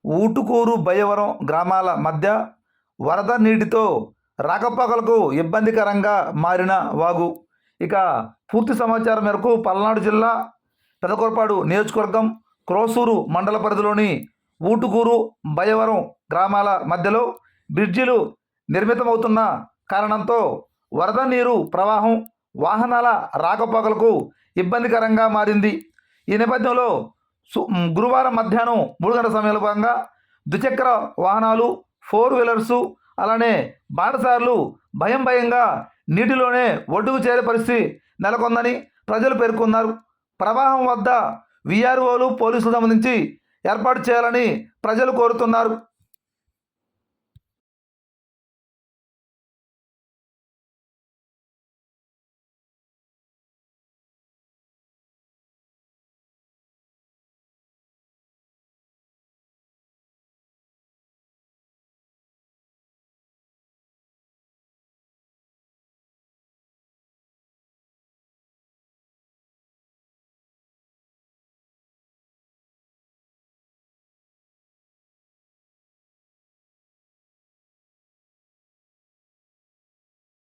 ఊటుకూరు బయ్యవరం గ్రామాల మధ్య వరద నీటితో రాకపోకలకు ఇబ్బందికరంగా మారిన వాగు. ఇక పూర్తి సమాచారం మేరకు పల్నాడు జిల్లా పెదకూరపాడు నియోజకవర్గం క్రోసూరు మండల పరిధిలోని ఊటుకూరు బయ్యవరం గ్రామాల మధ్యలో బ్రిడ్జిలు నిర్మితమవుతున్న కారణంతో వరద నీరు ప్రవాహం వాహనాల రాకపోకలకు ఇబ్బందికరంగా మారింది. ఈ నేపథ్యంలో గురువారం మధ్యాహ్నం 3 గంటల సమయంలో భాగంగా ద్విచక్ర వాహనాలు, 4 వీలర్సు అలానే బాటసారులు భయంగా నీటిలోనే ఒడ్డుకు చేరే పరిస్థితి నెలకొందని ప్రజలు పేర్కొన్నారు. ప్రవాహం వద్ద వీఆర్ఓలు, పోలీసులు సంబంధించి ఏర్పాటు చేయాలని ప్రజలు కోరుతున్నారు.